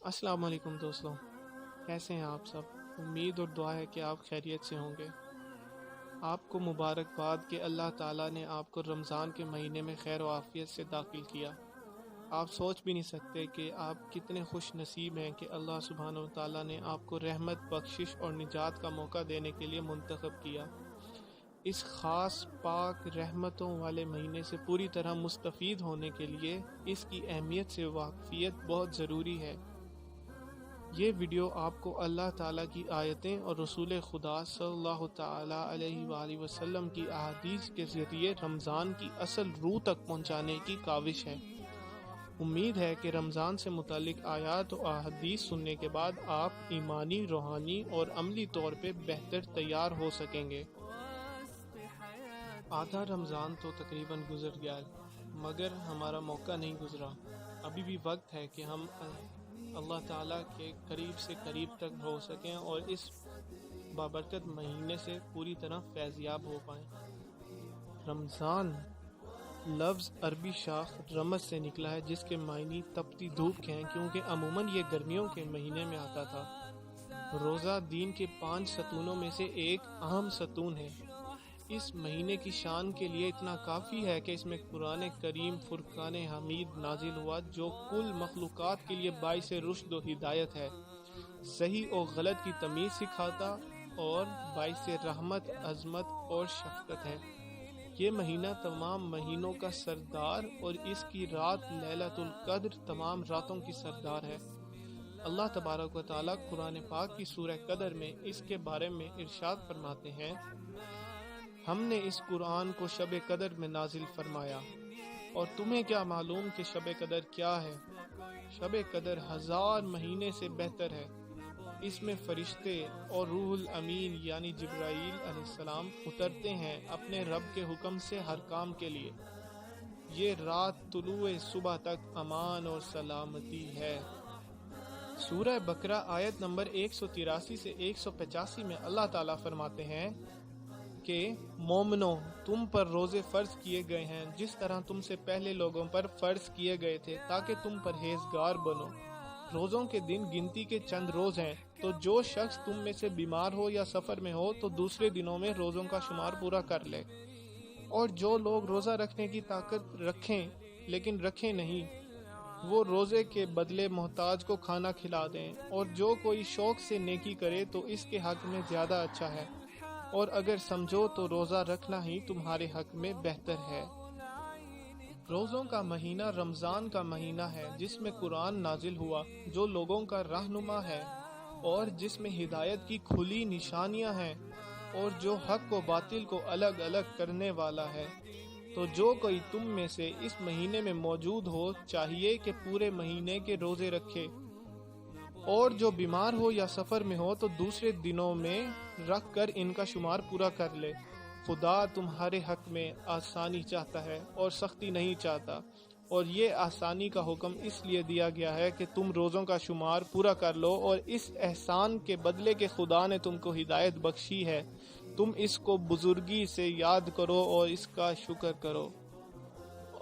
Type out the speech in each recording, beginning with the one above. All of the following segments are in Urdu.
السلام علیکم دوستوں، کیسے ہیں آپ سب؟ امید اور دعا ہے کہ آپ خیریت سے ہوں گے۔ آپ کو مبارکباد کہ اللہ تعالیٰ نے آپ کو رمضان کے مہینے میں خیر و عافیت سے داخل کیا۔ آپ سوچ بھی نہیں سکتے کہ آپ کتنے خوش نصیب ہیں کہ اللہ سبحانہ و تعالیٰ نے آپ کو رحمت، بخشش اور نجات کا موقع دینے کے لیے منتخب کیا۔ اس خاص پاک رحمتوں والے مہینے سے پوری طرح مستفید ہونے کے لیے اس کی اہمیت سے واقفیت بہت ضروری ہے۔ یہ ویڈیو آپ کو اللہ تعالیٰ کی آیتیں اور رسول خدا صلی اللہ تعالیٰ علیہ وآلہ وسلم کی احادیث کے ذریعے رمضان کی اصل روح تک پہنچانے کی کاوش ہے۔ امید ہے کہ رمضان سے متعلق آیات و احادیث سننے کے بعد آپ ایمانی، روحانی اور عملی طور پہ بہتر تیار ہو سکیں گے۔ آدھا رمضان تو تقریباً گزر گیا مگر ہمارا موقع نہیں گزرا۔ ابھی بھی وقت ہے کہ ہم اللہ تعالیٰ کے قریب سے قریب تک ہو سکیں اور اس بابرکت مہینے سے پوری طرح فیضیاب ہو پائیں۔ رمضان لفظ عربی شاخ رمض سے نکلا ہے جس کے معنی تپتی دھوپ کے ہیں، کیونکہ عموماً یہ گرمیوں کے مہینے میں آتا تھا۔ روزہ دین کے 5 ستونوں میں سے ایک اہم ستون ہے۔ اس مہینے کی شان کے لیے اتنا کافی ہے کہ اس میں قرآن کریم فرقان حمید نازل ہوا جو کل مخلوقات کے لیے باعث رشد و ہدایت ہے، صحیح و غلط کی تمیز سکھاتا اور باعث رحمت، عظمت اور شفقت ہے۔ یہ مہینہ تمام مہینوں کا سردار اور اس کی رات لیلۃ القدر تمام راتوں کی سردار ہے۔ اللہ تبارک و تعالیٰ قرآن پاک کی سورہ قدر میں اس کے بارے میں ارشاد فرماتے ہیں، ہم نے اس قرآن کو شب قدر میں نازل فرمایا، اور تمہیں کیا معلوم کہ شب قدر کیا ہے؟ شب قدر 1000 مہینے سے بہتر ہے۔ اس میں فرشتے اور روح الامین یعنی جبرائیل علیہ السلام اترتے ہیں اپنے رب کے حکم سے ہر کام کے لیے۔ یہ رات طلوع صبح تک امان اور سلامتی ہے۔ سورہ بقرہ آیت نمبر 183 سے 185 میں اللہ تعالیٰ فرماتے ہیں کہ مومنو، تم پر روزے فرض کیے گئے ہیں جس طرح تم سے پہلے لوگوں پر فرض کیے گئے تھے تاکہ تم پرہیزگار بنو۔ روزوں کے دن گنتی کے چند روز ہیں، تو جو شخص تم میں سے بیمار ہو یا سفر میں ہو تو دوسرے دنوں میں روزوں کا شمار پورا کر لے۔ اور جو لوگ روزہ رکھنے کی طاقت رکھیں لیکن رکھیں نہیں، وہ روزے کے بدلے محتاج کو کھانا کھلا دیں، اور جو کوئی شوق سے نیکی کرے تو اس کے حق میں زیادہ اچھا ہے، اور اگر سمجھو تو روزہ رکھنا ہی تمہارے حق میں بہتر ہے۔ روزوں کا مہینہ رمضان کا مہینہ ہے جس میں قرآن نازل ہوا جو لوگوں کا رہنما ہے اور جس میں ہدایت کی کھلی نشانیاں ہیں اور جو حق و باطل کو الگ الگ کرنے والا ہے۔ تو جو کوئی تم میں سے اس مہینے میں موجود ہو چاہیے کہ پورے مہینے کے روزے رکھے، اور جو بیمار ہو یا سفر میں ہو تو دوسرے دنوں میں رکھ کر ان کا شمار پورا کر لے۔ خدا تمہارے حق میں آسانی چاہتا ہے اور سختی نہیں چاہتا، اور یہ آسانی کا حکم اس لیے دیا گیا ہے کہ تم روزوں کا شمار پورا کر لو، اور اس احسان کے بدلے کہ خدا نے تم کو ہدایت بخشی ہے، تم اس کو بزرگی سے یاد کرو اور اس کا شکر کرو۔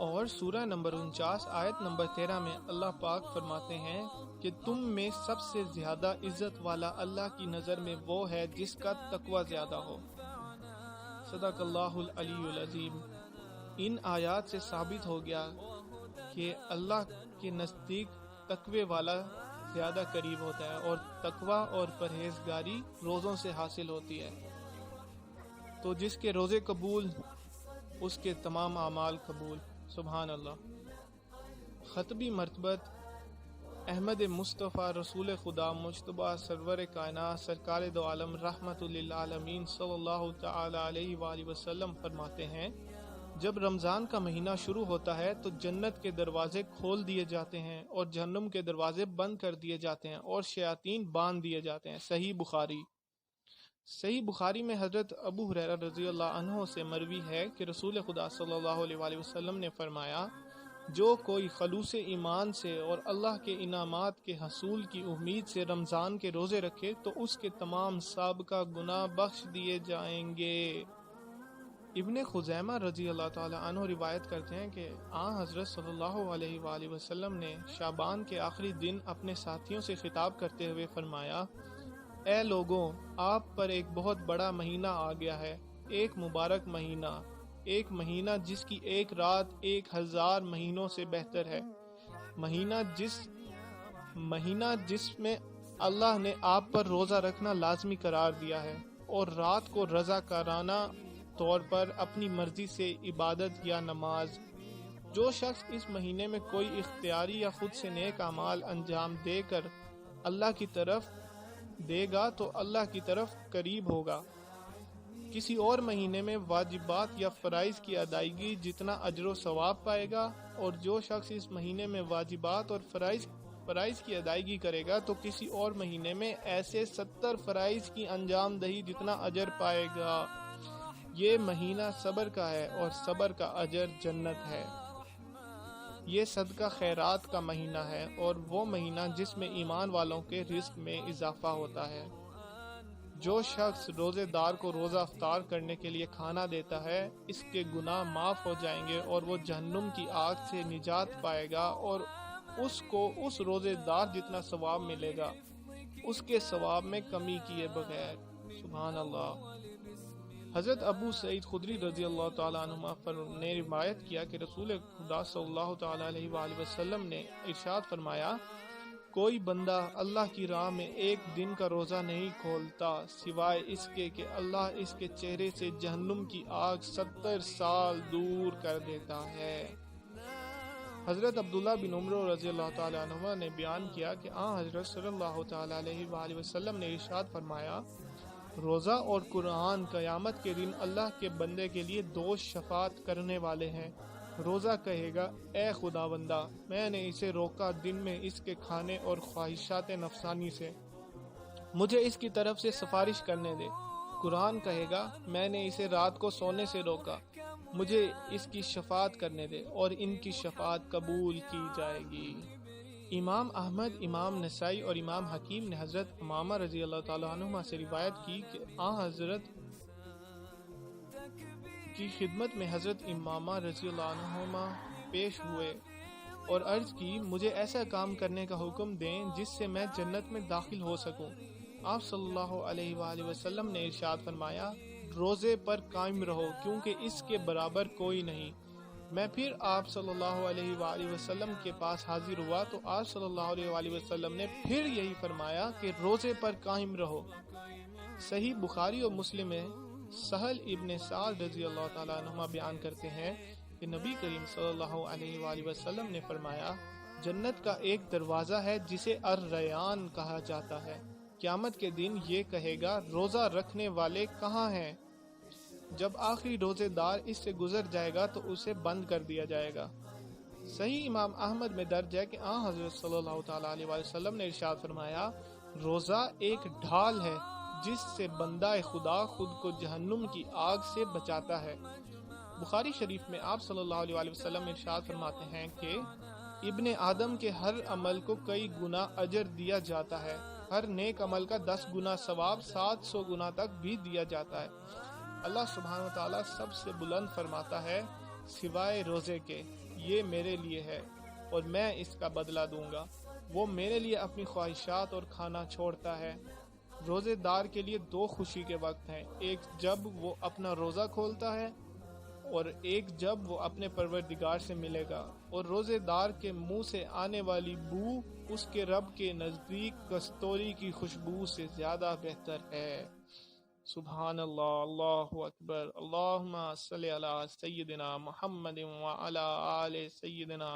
اور سورہ نمبر 49 آیت نمبر 13 میں اللہ پاک فرماتے ہیں کہ تم میں سب سے زیادہ عزت والا اللہ کی نظر میں وہ ہے جس کا تقوی زیادہ ہو۔ صدق اللہ العلی العظیم۔ ان آیات سے ثابت ہو گیا کہ اللہ کے نزدیک تقوی والا زیادہ قریب ہوتا ہے، اور تقوی اور پرہیزگاری روزوں سے حاصل ہوتی ہے۔ تو جس کے روزے قبول اس کے تمام اعمال قبول۔ سبحان اللہ۔ خطبی مرتبت احمد مصطفیٰ رسول خدا مجتبیٰ سرور کائنات سرکار دو عالم رحمت للعالمین صلی اللہ تعالی علیہ وآلہ وسلم فرماتے ہیں، جب رمضان کا مہینہ شروع ہوتا ہے تو جنت کے دروازے کھول دیے جاتے ہیں اور جہنم کے دروازے بند کر دیے جاتے ہیں اور شیاطین باندھ دیے جاتے ہیں۔ صحیح بخاری میں حضرت ابو ہریرہ رضی اللہ عنہ سے مروی ہے کہ رسول خدا صلی اللہ علیہ وآلہ وسلم نے فرمایا، جو کوئی خلوص ایمان سے اور اللہ کے انعامات کے حصول کی امید سے رمضان کے روزے رکھے تو اس کے تمام سابقہ گناہ بخش دیے جائیں گے۔ ابن خزیمہ رضی اللہ تعالی عنہ روایت کرتے ہیں کہ حضرت صلی اللہ علیہ وآلہ وسلم نے شعبان کے آخری دن اپنے ساتھیوں سے خطاب کرتے ہوئے فرمایا، اے لوگوں، آپ پر ایک بہت بڑا مہینہ آ گیا ہے، ایک مبارک مہینہ، ایک مہینہ جس کی ایک رات 1000 مہینوں سے بہتر ہے، مہینہ جس میں اللہ نے آپ پر روزہ رکھنا لازمی قرار دیا ہے اور رات کو رضاکارانہ طور پر اپنی مرضی سے عبادت یا نماز۔ جو شخص اس مہینے میں کوئی اختیاری یا خود سے نیک اعمال انجام دے کر اللہ کی طرف دے گا تو اللہ کی طرف قریب ہوگا۔ کسی اور مہینے میں واجبات یا فرائض کی ادائیگی جتنا اجر و ثواب پائے گا، اور جو شخص اس مہینے میں واجبات اور فرائض کی ادائیگی کرے گا تو کسی اور مہینے میں ایسے 70 فرائض کی انجام دہی جتنا اجر پائے گا۔ یہ مہینہ صبر کا ہے اور صبر کا اجر جنت ہے۔ یہ صدقہ خیرات کا مہینہ ہے اور وہ مہینہ جس میں ایمان والوں کے رزق میں اضافہ ہوتا ہے۔ جو شخص روزے دار کو روزہ افطار کرنے کے لیے کھانا دیتا ہے، اس کے گناہ معاف ہو جائیں گے اور وہ جہنم کی آگ سے نجات پائے گا اور اس کو اس روزے دار جتنا ثواب ملے گا، اس کے ثواب میں کمی کیے بغیر۔ سبحان اللہ۔ حضرت ابو سعید خدری رضی اللہ تعالیٰ عنہ نے روایت کیا کہ رسول خدا صلی اللہ تعالیٰ علیہ وآلہ وسلم نے ارشاد فرمایا، کوئی بندہ اللہ کی راہ میں ایک دن کا روزہ نہیں کھولتا سوائے اس کے کہ اللہ اس کے چہرے سے جہنم کی آگ 70 سال دور کر دیتا ہے۔ حضرت عبداللہ بن عمر رضی اللہ تعالیٰ عنہ نے بیان کیا کہ حضرت صلی اللہ تعالیٰ علیہ وآلہ وسلم نے ارشاد فرمایا، روزہ اور قرآن قیامت کے دن اللہ کے بندے کے لیے 2 شفاعت کرنے والے ہیں۔ روزہ کہے گا، اے خدا بندہ، میں نے اسے روکا دن میں اس کے کھانے اور خواہشات نفسانی سے، مجھے اس کی طرف سے سفارش کرنے دے۔ قرآن کہے گا، میں نے اسے رات کو سونے سے روکا، مجھے اس کی شفاعت کرنے دے، اور ان کی شفاعت قبول کی جائے گی۔ امام احمد، امام نسائی اور امام حکیم نے حضرت امامہ رضی اللہ تعالیٰ عنہ سے روایت کی کہ حضرت کی خدمت میں حضرت امامہ رضی اللہ عنہ پیش ہوئے اور عرض کی، مجھے ایسا کام کرنے کا حکم دیں جس سے میں جنت میں داخل ہو سکوں۔ آپ صلی اللہ علیہ وآلہ وسلم نے ارشاد فرمایا، روزے پر قائم رہو کیونکہ اس کے برابر کوئی نہیں۔ میں پھر آپ صلی اللہ علیہ وآلہ وسلم کے پاس حاضر ہوا تو آپ صلی اللہ علیہ وآلہ وسلم نے پھر یہی فرمایا کہ روزے پر قائم رہو۔ صحیح بخاری اور مسلم میں سہل ابن سعد رضی اللہ تعالیٰ عنہ بیان کرتے ہیں کہ نبی کریم صلی اللہ علیہ وآلہ وسلم نے فرمایا، جنت کا ایک دروازہ ہے جسے الریان کہا جاتا ہے، قیامت کے دن یہ کہے گا، روزہ رکھنے والے کہاں ہیں؟ جب آخری روزے دار اس سے گزر جائے گا تو اسے بند کر دیا جائے گا۔ صحیح امام احمد میں درج ہے کہ حضرت صلی اللہ تعالیٰ علیہ وسلم نے ارشاد فرمایا، روزہ ایک ڈھال ہے جس سے بندہ خدا خود کو جہنم کی آگ سے بچاتا ہے۔ بخاری شریف میں آپ صلی اللہ علیہ وسلم ارشاد فرماتے ہیں کہ ابن آدم کے ہر عمل کو کئی گنا اجر دیا جاتا ہے، ہر نیک عمل کا 10 گنا ثواب 700 گنا تک بھی دیا جاتا ہے۔ اللہ سبحانہ وتعالیٰ سب سے بلند فرماتا ہے، سوائے روزے کے، یہ میرے لیے ہے اور میں اس کا بدلہ دوں گا۔ وہ میرے لیے اپنی خواہشات اور کھانا چھوڑتا ہے۔ روزے دار کے لیے 2 خوشی کے وقت ہیں، ایک جب وہ اپنا روزہ کھولتا ہے اور ایک جب وہ اپنے پروردگار سے ملے گا، اور روزے دار کے منہ سے آنے والی بو اس کے رب کے نزدیک کستوری کی خوشبو سے زیادہ بہتر ہے۔ سبحان اللہ، اللہ اکبر، اللہم صلی علی سیدنا محمد وعلی آل سیدنا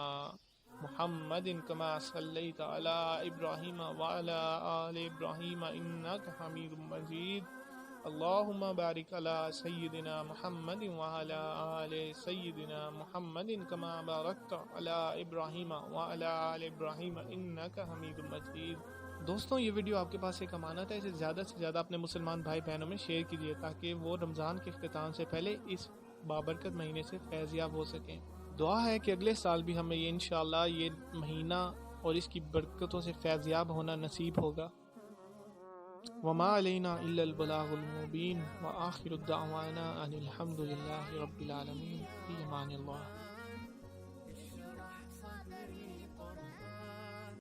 محمد کما صلیت علی ابراہیم وعلی آل ابراہیم انک حمید مجید، اللہم بارک علی سیدنا محمد وعلی آل سیدنا محمد کما بارکت علی ابراہیم وعلی آل ابراہیم انک حمید مجید۔ دوستوں، یہ ویڈیو آپ کے پاس ایک امانت ہے، اسے زیادہ سے زیادہ اپنے مسلمان بھائی بہنوں میں شیئر کیجیے تاکہ وہ رمضان کے اختتام سے پہلے اس بابرکت مہینے سے فیض یاب ہو سکیں۔ دعا ہے کہ اگلے سال بھی ہمیں یہ انشاءاللہ یہ مہینہ اور اس کی برکتوں سے فیض یاب ہونا نصیب ہوگا۔ وما علینا الا البلاغ المبین وآخر الدعوانا ان الحمد للہ رب العالمین فی امان اللہ.